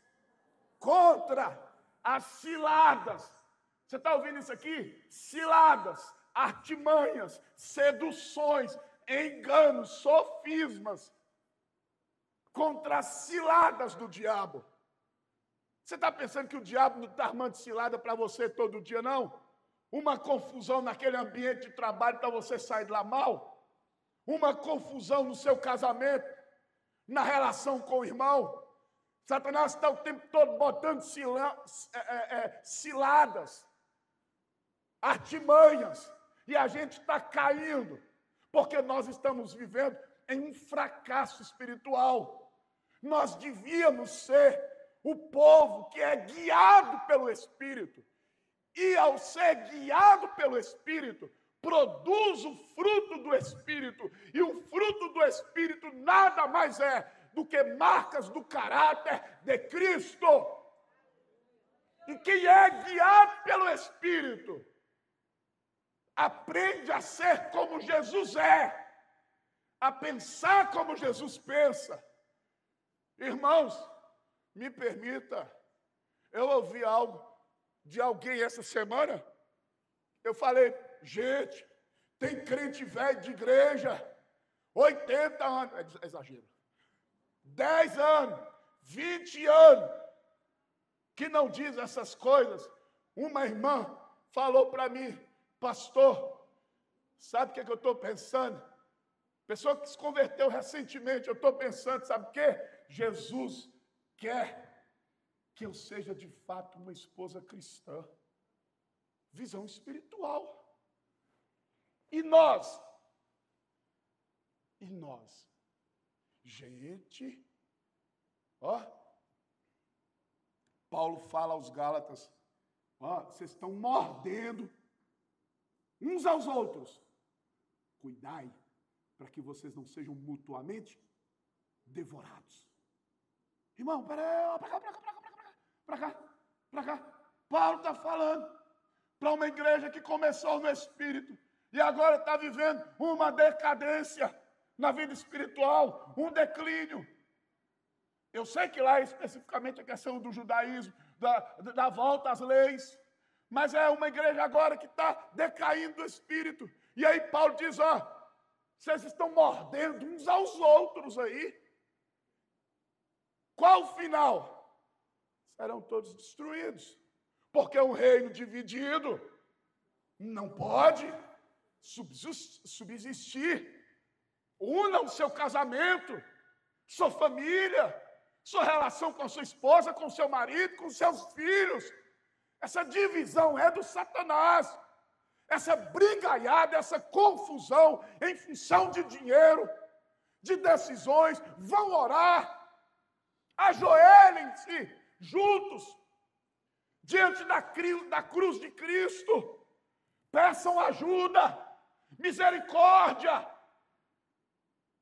contra as ciladas. Você está ouvindo isso aqui? Ciladas, artimanhas, seduções, enganos, sofismas, contra as ciladas do diabo. Você está pensando que o diabo não está armando cilada para você todo dia, não? Uma confusão naquele ambiente de trabalho para você sair de lá mal? Uma confusão no seu casamento, na relação com o irmão? Satanás está o tempo todo botando ciladas, artimanhas, e a gente está caindo, porque nós estamos vivendo em um fracasso espiritual. Nós devíamos ser o povo que é guiado pelo Espírito. E ao ser guiado pelo Espírito, produz o fruto do Espírito. E o fruto do Espírito nada mais é do que marcas do caráter de Cristo. E quem é guiado pelo Espírito, aprende a ser como Jesus é, a pensar como Jesus pensa. Irmãos, me permita, eu ouvi algo de alguém essa semana. Eu falei, gente, tem crente velho de igreja, 80 anos, é exagero, 10 anos, 20 anos, que não diz essas coisas. Uma irmã falou para mim, pastor, sabe o que eu estou pensando? Pessoa que se converteu recentemente, eu estou pensando, sabe o quê? Jesus quer que eu seja de fato uma esposa cristã. Visão espiritual. E nós? Gente, ó, Paulo fala aos Gálatas, ó, vocês estão mordendo uns aos outros. Cuidai para que vocês não sejam mutuamente devorados. Irmão, peraí, para cá. Paulo está falando para uma igreja que começou no Espírito e agora está vivendo uma decadência na vida espiritual, um declínio. Eu sei que lá é especificamente a questão do judaísmo, da volta às leis, mas é uma igreja agora que está decaindo do Espírito. E aí Paulo diz, ó, vocês estão mordendo uns aos outros aí. Qual o final? Serão todos destruídos, porque um reino dividido não pode subsistir. Una o seu casamento, sua família, sua relação com a sua esposa, com o seu marido, com os seus filhos. Essa divisão é do Satanás. Essa brigaiada, essa confusão em função de dinheiro, de decisões. Vão orar, ajoelhem-se juntos diante da cruz de Cristo. Peçam ajuda, misericórdia.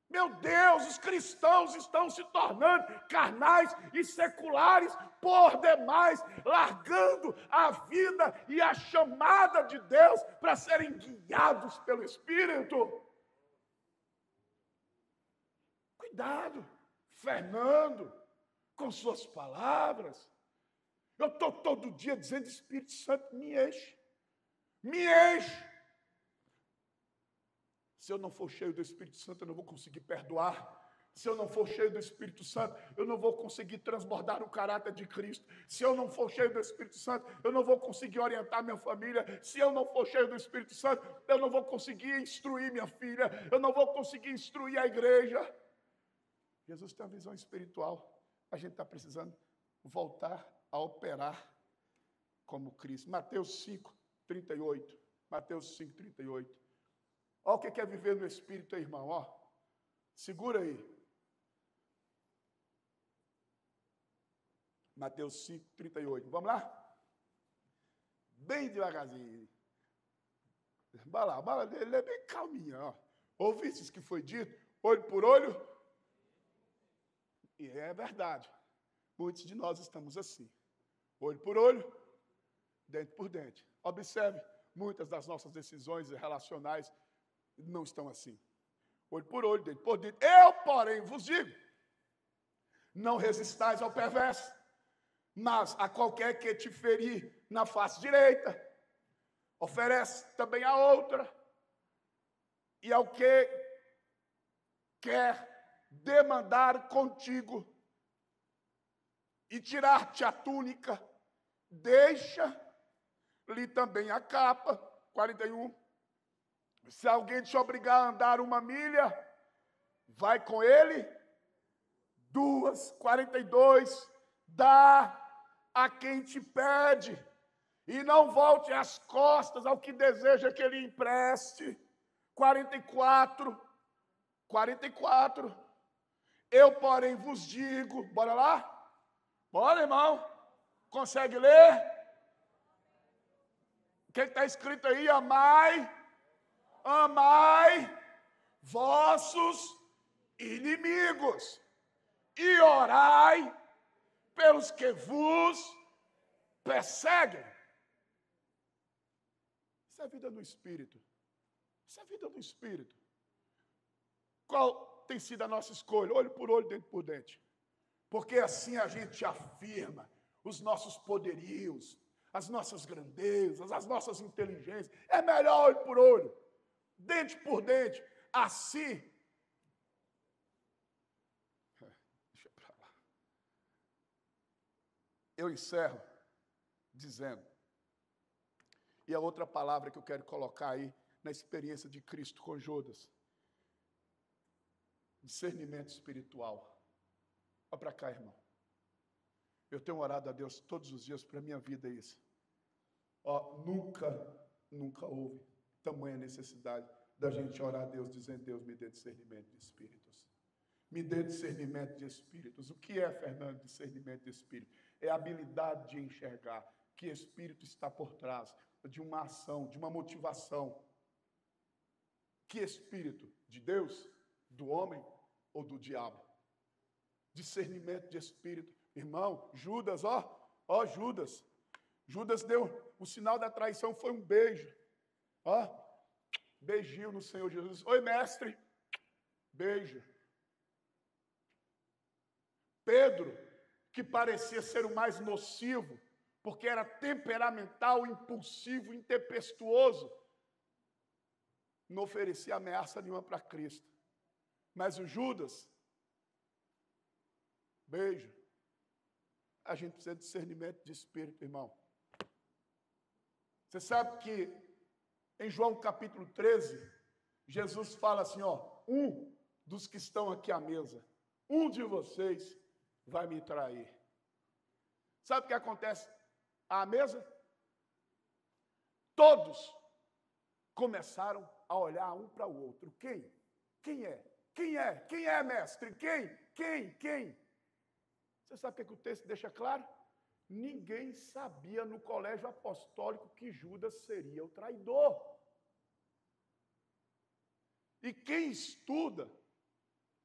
Meu Deus, os cristãos estão se tornando carnais e seculares por demais, largando a vida e a chamada de Deus para serem guiados pelo Espírito. Cuidado, Fernando, com suas palavras. Eu estou todo dia dizendo: Espírito Santo, me enche. Me enche. Se eu não for cheio do Espírito Santo, eu não vou conseguir perdoar. Se eu não for cheio do Espírito Santo, eu não vou conseguir transbordar o caráter de Cristo. Se eu não for cheio do Espírito Santo, eu não vou conseguir orientar minha família. Se eu não for cheio do Espírito Santo, eu não vou conseguir instruir minha filha. Eu não vou conseguir instruir a igreja. Jesus tem uma visão espiritual. A gente está precisando voltar a operar como Cristo. Mateus 5, 38. Mateus 5, 38. Olha o que é viver no Espírito, irmão. Ó. Segura aí. Mateus 5, 38. Vamos lá? Bem devagarzinho. Bala, ele é bem calminho. Ó. Ouvistes que foi dito? Olho por olho. E é verdade. Muitos de nós estamos assim. Olho por olho, dente por dente. Observe, muitas das nossas decisões relacionais não estão assim. Olho por olho, dente por dente. Eu, porém, vos digo, não resistais ao perverso, mas a qualquer que te ferir na face direita, oferece também a outra. E ao que quer demandar contigo e tirar-te a túnica, deixa-lhe também a capa. 41. Se alguém te obrigar a andar 1 milha, vai com ele 2. 42. Dá a quem te pede, e não volte as costas ao que deseja que ele empreste. 44. Eu, porém, vos digo, bora lá? Bora, irmão. Consegue ler? O que está escrito aí? Amai vossos inimigos e orai pelos que vos perseguem. Isso é vida no Espírito. Isso é vida no Espírito. Qual tem sido a nossa escolha? Olho por olho, dente por dente. Porque assim a gente afirma os nossos poderios, as nossas grandezas, as nossas inteligências. É melhor olho por olho, dente por dente. Assim, deixa pra lá. Eu encerro dizendo, e a outra palavra que eu quero colocar aí na experiência de Cristo com Judas: discernimento espiritual. Olha para cá, irmão. Eu tenho orado a Deus todos os dias para a minha vida isso. Ó, nunca houve tamanha necessidade da gente orar a Deus dizendo: Deus, me dê discernimento de espíritos. Me dê discernimento de espíritos. O que é, Fernando, discernimento de espírito? É a habilidade de enxergar que espírito está por trás de uma ação, de uma motivação. Que espírito? De Deus? Do homem ou do diabo? Discernimento de espírito. Irmão, Judas, Judas. Judas deu, o sinal da traição foi um beijo. Beijinho no Senhor Jesus. Oi, mestre. Beijo. Pedro, que parecia ser o mais nocivo, porque era temperamental, impulsivo, intempestuoso, não oferecia ameaça nenhuma para Cristo. Mas o Judas, beijo. A gente precisa de discernimento de espírito, irmão. Você sabe que em João capítulo 13, Jesus fala assim, um dos que estão aqui à mesa, um de vocês vai me trair. Sabe o que acontece à mesa? Todos começaram a olhar um para o outro. Quem? Quem é? Quem é? Quem é, mestre? Quem? Você sabe o que o texto deixa claro? Ninguém sabia no colégio apostólico que Judas seria o traidor. E quem estuda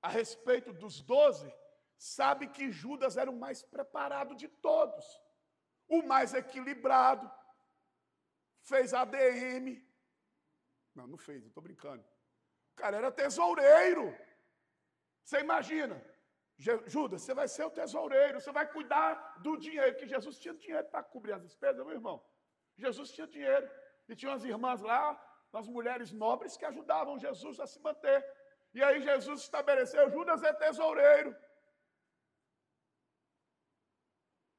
a respeito dos 12, sabe que Judas era o mais preparado de todos, o mais equilibrado, fez ADM. Não fez, eu estou brincando. O cara era tesoureiro. Você imagina, Judas, você vai ser o tesoureiro, você vai cuidar do dinheiro, que Jesus tinha dinheiro para cobrir as despesas, meu irmão. Jesus tinha dinheiro, e tinha umas irmãs lá, umas mulheres nobres que ajudavam Jesus a se manter. E aí Jesus estabeleceu, Judas é tesoureiro.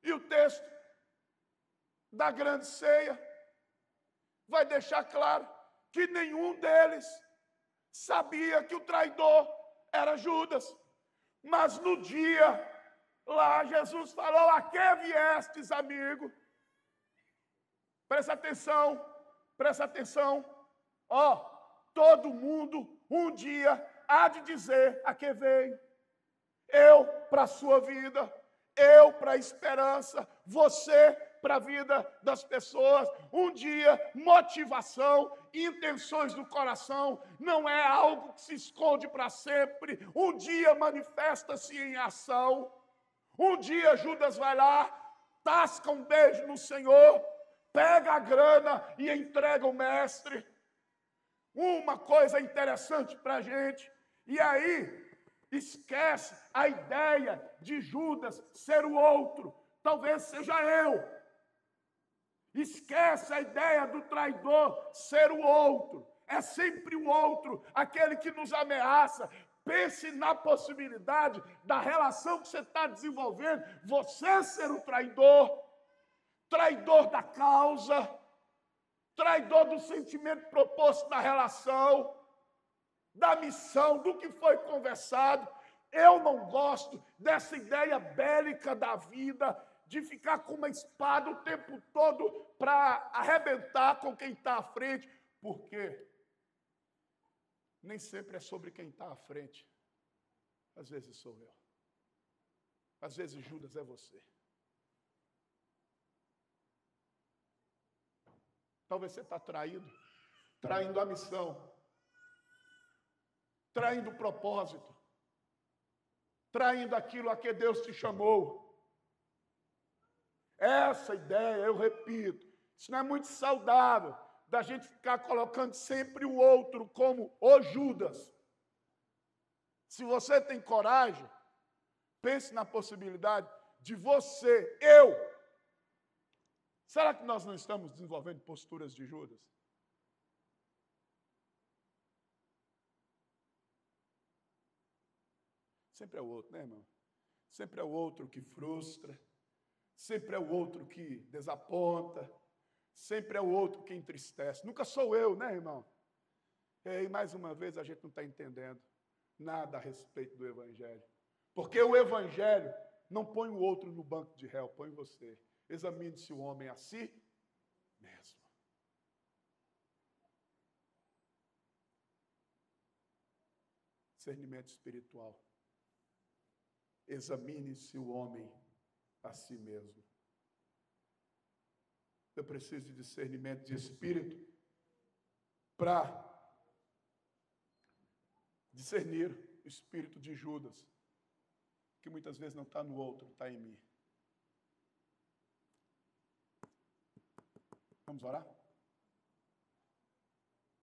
E o texto da grande ceia vai deixar claro que nenhum deles sabia que o traidor era Judas. Mas no dia lá, Jesus falou, a que viestes, amigo? Presta atenção. Ó, todo mundo um dia há de dizer a que veio. Eu para a sua vida, eu para a esperança, você para a vida das pessoas. Um dia, motivação, intenções do coração, não é algo que se esconde para sempre. Um dia manifesta-se em ação. Um dia Judas vai lá, tasca um beijo no Senhor, pega a grana e entrega o mestre. Uma coisa interessante para a gente, e aí esquece a ideia de Judas ser o outro, talvez seja eu. Esquece a ideia do traidor ser o outro, é sempre o outro, aquele que nos ameaça. Pense na possibilidade da relação que você está desenvolvendo, você ser o traidor, traidor da causa, traidor do sentimento proposto na relação, da missão, do que foi conversado. Eu não gosto dessa ideia bélica da vida, de ficar com uma espada o tempo todo para arrebentar com quem está à frente. Por quê? Nem sempre é sobre quem está à frente. Às vezes sou eu. Às vezes Judas é você. Talvez você está traindo a missão, traindo o propósito, traindo aquilo a que Deus te chamou. Essa ideia, eu repito, isso não é muito saudável, da gente ficar colocando sempre o outro como o Judas. Se você tem coragem, pense na possibilidade de você, eu. Será que nós não estamos desenvolvendo posturas de Judas? Sempre é o outro, né, irmão? Sempre é o outro que frustra, sempre é o outro que desaponta, sempre é o outro que entristece. Nunca sou eu, né, irmão? E mais uma vez a gente não está entendendo nada a respeito do Evangelho. Porque o Evangelho não põe o outro no banco de réu, põe você. Examine-se o homem a si mesmo. Discernimento espiritual. Examine-se o homem a si mesmo. Eu preciso de discernimento de espírito para discernir o espírito de Judas, que muitas vezes não está no outro, está em mim. Vamos orar?